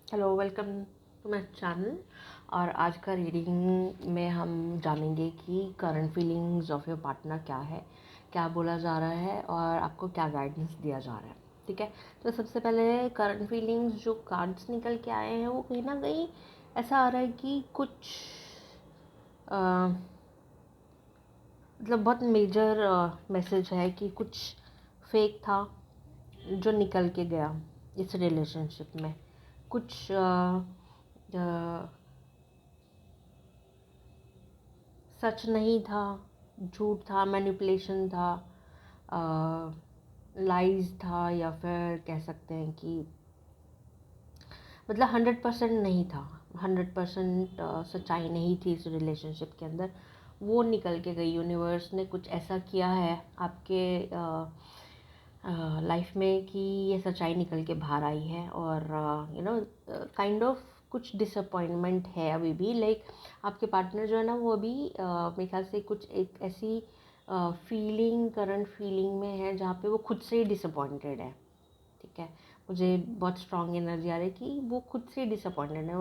Hello, welcome to my channel. और आज का रीडिंग में हम जानेंगे कि current feelings of your partner क्या है, क्या बोला जा रहा है और आपको क्या गाइडेंस दिया जा रहा है। ठीक है, तो सबसे पहले करंट फीलिंग्स जो कार्ड्स निकल के आए हैं वो कहीं ना कहीं ऐसा आ रहा है कि कुछ मतलब बहुत मेजर मैसेज है कि कुछ फेक था जो निकल के गया इस रिलेशनशिप में। कुछ सच नहीं था, झूठ था, मैनिपुलेशन था, लाइज था, या फिर कह सकते हैं कि मतलब 100% नहीं था, 100% सच्चाई नहीं थी इस रिलेशनशिप के अंदर। वो निकल के गई। यूनिवर्स ने कुछ ऐसा किया है आपके लाइफ में कि ये सच्चाई निकल के बाहर आई है। और काइंड ऑफ कुछ डिसअपॉइंटमेंट है अभी भी। लाइक आपके पार्टनर जो है ना वो अभी मेरे ख्याल से कुछ एक ऐसी फीलिंग, करंट फीलिंग में है जहाँ पे वो खुद से ही डिसअपॉइंटेड है। ठीक है, मुझे बहुत स्ट्रॉन्ग एनर्जी आ रही है कि वो खुद से डिसअपॉइंटेड है।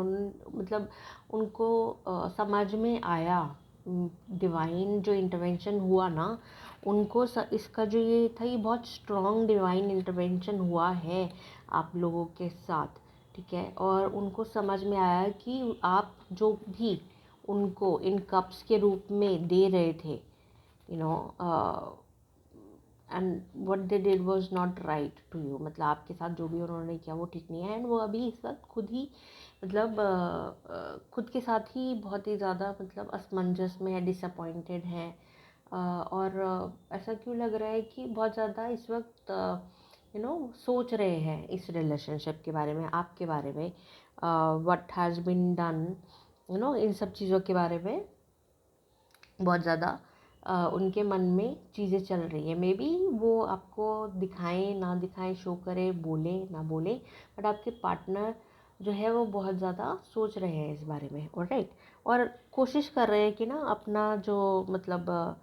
मतलब उनको समझ में आया, डिवाइन जो इंटरवेंशन हुआ ना, उनको इसका जो ये था, ये बहुत स्ट्रॉन्ग डिवाइन इंटरवेंशन हुआ है आप लोगों के साथ। ठीक है, और उनको समझ में आया कि आप जो भी उनको इन कप्स के रूप में दे रहे थे, you know and what they did was not right to you. मतलब आपके साथ जो भी उन्होंने किया वो ठीक नहीं है। एंड वो अभी इस वक्त खुद ही मतलब खुद के साथ ही बहुत ही ज़्यादा मतलब असमंजस में है, डिसअपॉइंटेड है। और ऐसा क्यों लग रहा है कि बहुत ज़्यादा इस वक्त सोच रहे हैं इस रिलेशनशिप के बारे में, आपके बारे में, व्हाट हैज़ बीन डन, इन सब चीज़ों के बारे में बहुत ज़्यादा उनके मन में चीज़ें चल रही है। मे बी वो आपको दिखाएं ना दिखाएं, शो करे, बोले ना बोले, बट आपके पार्टनर जो है वो बहुत ज़्यादा सोच रहे हैं इस बारे में। ऑलराइट, और कोशिश कर रहे हैं कि ना अपना जो मतलब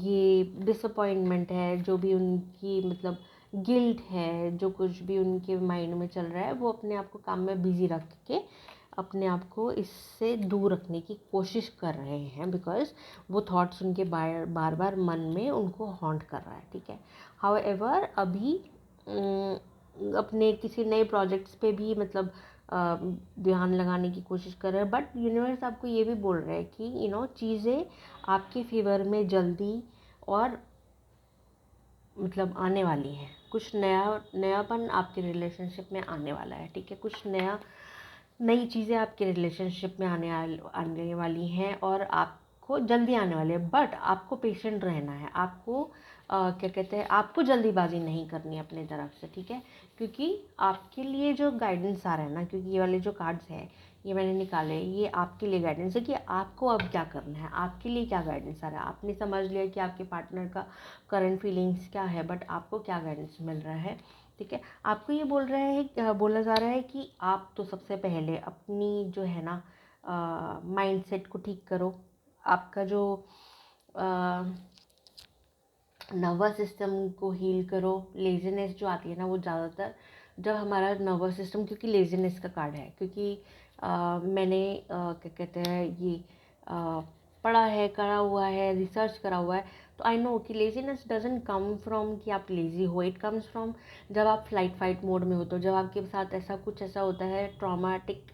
ये डिसअपॉइंटमेंट है, जो भी उनकी मतलब गिल्ट है, जो कुछ भी उनके माइंड में चल रहा है, वो अपने आप को काम में बिजी रख के अपने आप को इससे दूर रखने की कोशिश कर रहे हैं। बिकॉज वो थॉट्स उनके बार बार मन में उनको हॉन्ट कर रहा है। ठीक है, हाउएवर अभी अपने किसी नए प्रोजेक्ट्स पे भी मतलब ध्यान लगाने की कोशिश कर रहे हैं। बट यूनिवर्स आपको ये भी बोल रहा है कि चीज़ें आपके फेवर में जल्दी और मतलब आने वाली हैं। कुछ नयापन आपके रिलेशनशिप में आने वाला है। ठीक है, कुछ नई चीज़ें आपके रिलेशनशिप में आने वाली हैं और आपको जल्दी आने वाली है। बट आपको पेशेंट रहना है। आपको क्या कहते हैं, आपको जल्दीबाजी नहीं करनी है अपनी तरफ से। ठीक है, क्योंकि आपके लिए जो गाइडेंस आ रहा है ना, क्योंकि ये वाले जो कार्ड्स हैं ये मैंने निकाले, ये आपके लिए गाइडेंस है कि आपको अब क्या करना है, आपके लिए क्या गाइडेंस आ रहा है। आपने समझ लिया कि आपके पार्टनर का करंट फीलिंग्स क्या है, बट आपको क्या गाइडेंस मिल रहा है। ठीक है, आपको ये बोला जा रहा है कि आप तो सबसे पहले अपनी जो है ना माइंड सेट को ठीक करो। आपका जो नर्वस सिस्टम को हील करो। लेज़ीनेस जो आती है ना, वो ज़्यादातर जब हमारा नर्वस सिस्टम, क्योंकि लेज़ीनेस का कार्ड है, क्योंकि मैंने क्या कहते हैं ये पढ़ा है, करा हुआ है, रिसर्च करा हुआ है, तो आई नो कि लेज़ीनेस डजंट कम फ्रॉम कि आप लेज़ी हो। इट कम्स फ्रॉम जब आप फ्लाइट फाइट मोड में हो, तो जब आपके साथ ऐसा होता है ट्रॉमाटिक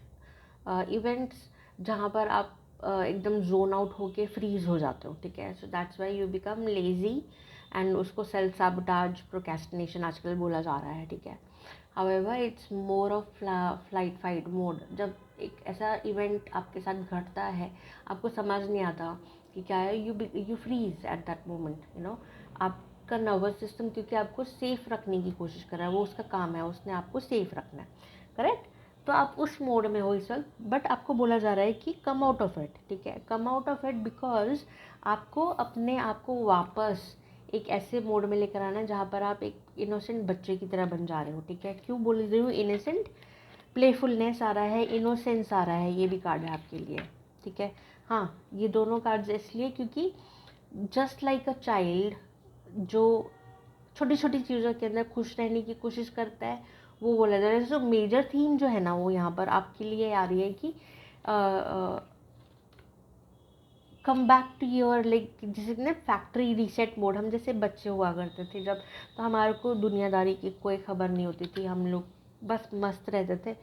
इवेंट्स, जहाँ पर आप एकदम जोन आउट होके फ्रीज हो जाते हो। ठीक है, so that's why you become lazy and उसको सेल्फ सैबोटाज, प्रोक्रेस्टिनेशन आजकल बोला जा रहा है। ठीक है, however it's more of flight fight mode. जब एक ऐसा इवेंट आपके साथ घटता है, आपको समझ नहीं आता कि क्या है, you freeze at that moment. आपका नर्वस सिस्टम क्योंकि आपको सेफ रखने की कोशिश कर रहा है, वो उसका काम है, उसने आपको सेफ रखना है। करेक्ट, तो आप उस मोड में हो इस वक्त। बट आपको बोला जा रहा है कि कम आउट ऑफ इट। ठीक है, come out of it because आपको अपने आप को वापस एक ऐसे मोड में लेकर आना है जहाँ पर आप एक इनोसेंट बच्चे की तरह बन जा रहे हो। ठीक है, क्यों बोल रही हूँ इनोसेंट? प्लेफुलनेस आ रहा है, इनोसेंस आ रहा है, ये भी कार्ड है आपके लिए। ठीक है, हाँ, ये दोनों कार्ड्स इसलिए क्योंकि जस्ट लाइक अ चाइल्ड जो छोटी छोटी चीज़ों के अंदर खुश रहने की कोशिश करता है, वो बोला जा रहा है। सो मेजर थीम जो है ना वो यहाँ पर आपके लिए आ रही है कि come back to your like, जैसे ना फैक्ट्री रीसेट मोड। हम जैसे बच्चे हुआ करते थे जब, तो हमारे को दुनियादारी की कोई खबर नहीं होती थी, हम लोग बस मस्त रहते थे,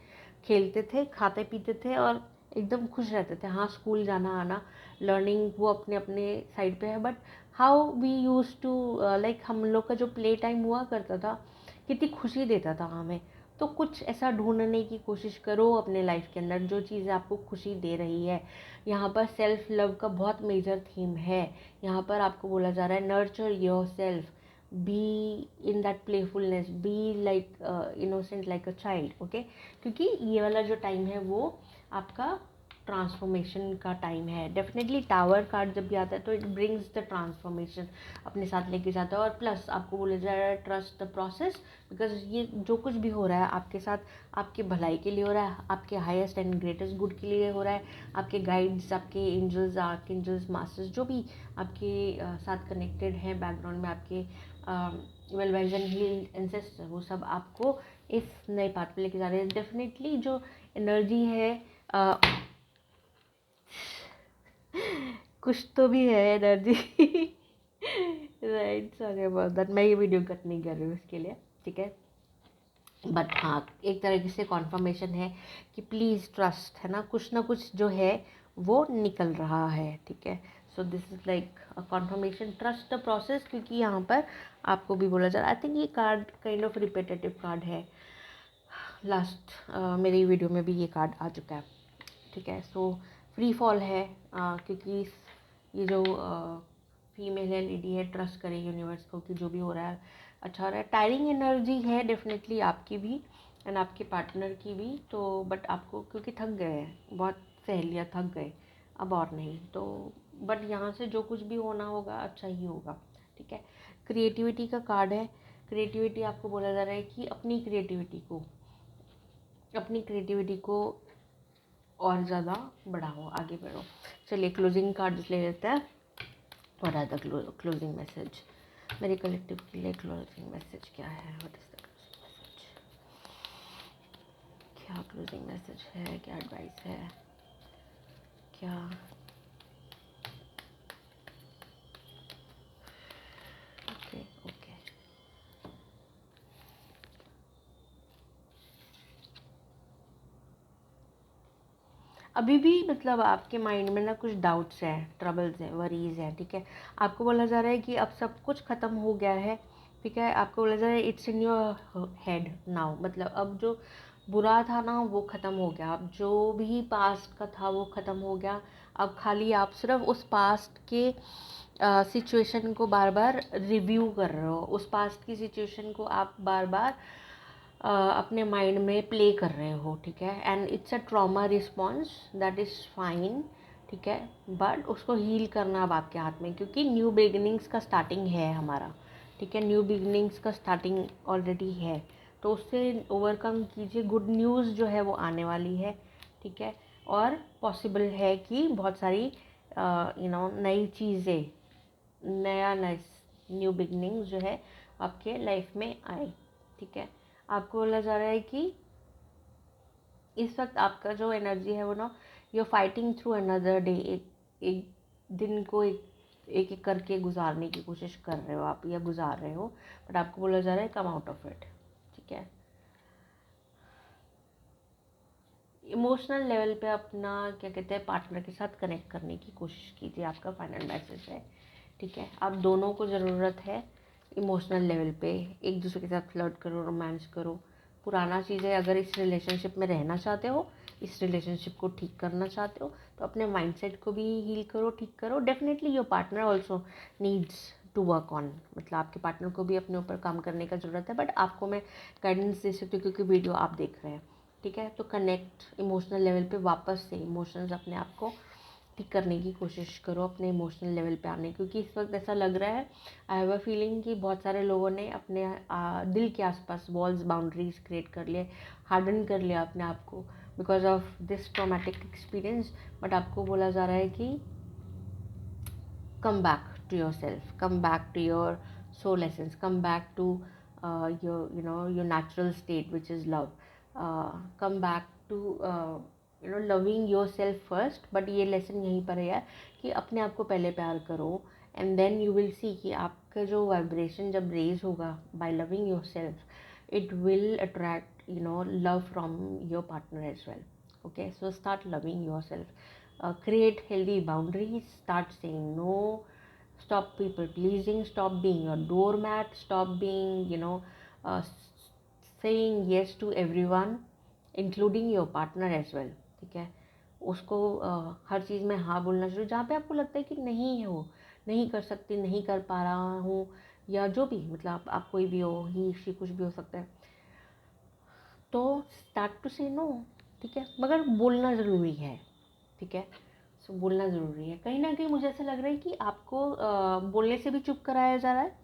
खेलते थे, खाते पीते थे और एकदम खुश रहते थे। हाँ, स्कूल जाना आना, लर्निंग वो अपने अपने साइड पे है, but how we use to like हम लोग का जो प्ले टाइम हुआ करता था कितनी खुशी देता था हमें। तो कुछ ऐसा ढूंढने की कोशिश करो अपने लाइफ के अंदर जो चीज़ें आपको खुशी दे रही है। यहाँ पर सेल्फ लव का बहुत मेजर थीम है। यहाँ पर आपको बोला जा रहा है nurture your self, be in that playfulness, be like innocent like a child. Okay, क्योंकि ये वाला जो टाइम है वो आपका ट्रांसफॉर्मेशन का टाइम है। डेफिनेटली टावर कार्ड जब भी आता है तो इट ब्रिंग्स द ट्रांसफॉर्मेशन, अपने साथ लेके जाता है। और प्लस आपको बोला जा रहा है ट्रस्ट द प्रोसेस, बिकॉज ये जो कुछ भी हो रहा है आपके साथ आपके भलाई के लिए हो रहा है, आपके हाईएस्ट एंड ग्रेटेस्ट गुड के लिए हो रहा है। आपके गाइड्स, आपके एंजल्स, आर्कएंजल्स, मास्टर्स जो भी आपके साथ कनेक्टेड हैं बैकग्राउंड में, आपके well wise and healed ancestor, वो सब आपको इस नए पाथ पे लेके जा रहे हैं। डेफिनेटली जो एनर्जी है कुछ तो भी है energy right, sorry about that, मैं ये वीडियो कट नहीं कर रही हूँ इसके लिए, ठीक है। बट हाँ, एक तरीके से कॉन्फर्मेशन है कि प्लीज़ ट्रस्ट, है ना, कुछ ना कुछ जो है वो निकल रहा है, ठीक है। So this is like a confirmation, trust the process, क्योंकि यहाँ पर आपको भी बोला जा रहा है। आई थिंक ये card kind of repetitive card है, लास्ट मेरी वीडियो में भी ये कार्ड आ चुका है, ठीक है। सो फ्री फॉल है, क्योंकि ये जो फीमेल है, लेडी है, ट्रस्ट करे यूनिवर्स को कि जो भी हो रहा है अच्छा हो रहा है। टायरिंग एनर्जी है डेफिनेटली आपकी भी एंड आपके पार्टनर की भी, तो बट आपको क्योंकि थक गए हैं, बहुत सहेलियाँ थक गए, अब और नहीं तो, बट यहाँ से जो कुछ भी होना होगा अच्छा ही होगा, ठीक है। क्रिएटिविटी का कार्ड है, क्रिएटिविटी आपको बोला जा रहा है कि अपनी क्रिएटिविटी को और ज़्यादा बढ़ाओ, आगे बढ़ो। चलिए क्लोजिंग कार्ड ले लेते हैं। What are the closing message मेरे कलेक्टिव के लिए? क्लोजिंग मैसेज क्या है? What is the closing message? क्या क्लोजिंग मैसेज है? क्या एडवाइस है? क्या ओके ओके अभी भी मतलब आपके माइंड में ना कुछ डाउट्स हैं, ट्रबल्स हैं, वरीज हैं, ठीक है। आपको बोला जा रहा है कि अब सब कुछ ख़त्म हो गया है, ठीक है। आपको बोला जा रहा है it's in your head now, मतलब अब जो बुरा था ना वो ख़त्म हो गया, अब जो भी पास्ट का था वो ख़त्म हो गया। अब खाली आप सिर्फ उस पास्ट के सिचुएशन को बार बार रिव्यू कर रहे हो, उस पास्ट की सिचुएशन को आप बार बार अपने माइंड में प्ले कर रहे हो, ठीक है। And it's a trauma response, that is fine, ठीक है। बट उसको हील करना अब आपके हाथ में, क्योंकि न्यू बिगिनिंग्स का स्टार्टिंग है हमारा, ठीक है। न्यू बिगिनिंग्स का स्टार्टिंग ऑलरेडी है, तो उससे ओवरकम कीजिए। गुड न्यूज़ जो है वो आने वाली है, ठीक है। और पॉसिबल है कि बहुत सारी नई चीज़ें, नया न्यू बिगनिंग्स जो है आपके लाइफ में आए, ठीक है। आपको बोला जा रहा है कि इस वक्त आपका जो एनर्जी है वो ना, you fighting through another day, एक दिन को एक एक करके गुजारने की कोशिश कर रहे हो आप या गुजार रहे हो, बट आपको बोला जा रहा है कम आउट ऑफ इट, ठीक है। इमोशनल लेवल पे अपना क्या कहते हैं पार्टनर के साथ कनेक्ट करने की कोशिश कीजिए, आपका फाइनल मैसेज है, ठीक है। आप दोनों को ज़रूरत है इमोशनल लेवल पे एक दूसरे के साथ फ्लर्ट करो, रोमांस करो। पुराना चीज़ें अगर इस रिलेशनशिप में रहना चाहते हो, इस रिलेशनशिप को ठीक करना चाहते हो, तो अपने माइंडसेट को भी हील करो, ठीक करो। Definitely your partner also needs to work on, मतलब आपके पार्टनर को भी अपने ऊपर काम करने का ज़रूरत है, बट आपको मैं गाइडेंस दे सकती हूँ क्योंकि वीडियो आप देख रहे हैं, ठीक है। तो कनेक्ट इमोशनल लेवल पे वापस से इमोशंस अपने आप को ठीक करने की कोशिश करो, अपने इमोशनल लेवल पे आने, क्योंकि इस वक्त ऐसा लग रहा है, आई हैव अ फीलिंग कि बहुत सारे लोगों ने अपने दिल के आसपास वॉल्स, बाउंड्रीज क्रिएट कर लिए, हार्डन कर लिया अपने आप को because of this traumatic experience. But आपको बोला जा रहा है कि come back to your self, come back to your soul essence, come back to your natural state, which is love. Come back to loving yourself first. But ये lesson यहीं पर है कि अपने आप को पहले प्यार करो, and then you will see कि आपका जो वाइब्रेशन जब रेज होगा by loving your self, it will attract love from your partner as well. Okay, so start loving yourself. Create healthy boundaries, start saying no, stop people pleasing, stop being a doormat, stop being saying yes to everyone including your partner as well. ठीक है, उसको हर चीज़ में हाँ बोलना शुरू, जहाँ पे आपको लगता है कि नहीं है, वो नहीं कर सकती, नहीं कर पा रहा हूँ, या जो भी, मतलब आप कोई भी हो, ही शी कुछ भी हो सकता है, तो स्टार्ट टू से नो. ठीक है, मगर बोलना ज़रूरी है. ठीक है, सो बोलना ज़रूरी है. कहीं ना कहीं मुझे ऐसा लग रहा है कि आपको बोलने से भी चुप कराया जा रहा है.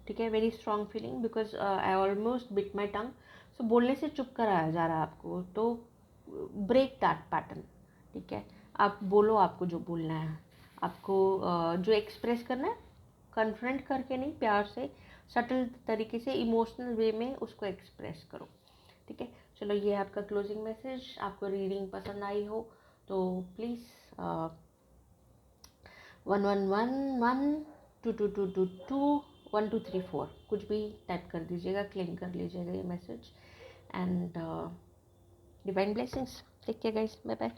ठीक है, very strong feeling, because I almost bit my tongue. So बोलने से चुप कराया जा रहा है आपको, तो ब्रेक दैट पैटर्न. ठीक है, आप बोलो आपको जो बोलना है, आपको जो एक्सप्रेस करना है, कन्फ्रंट करके नहीं, प्यार से, सटल तरीके से, इमोशनल वे में उसको एक्सप्रेस करो. ठीक है, चलो ये है आपका क्लोजिंग मैसेज. आपको रीडिंग पसंद आई हो तो प्लीज़ 1111 222222 कुछ भी टाइप कर दीजिएगा, क्लेम कर लीजिएगा ये message. And divine blessings. Take care guys, bye bye.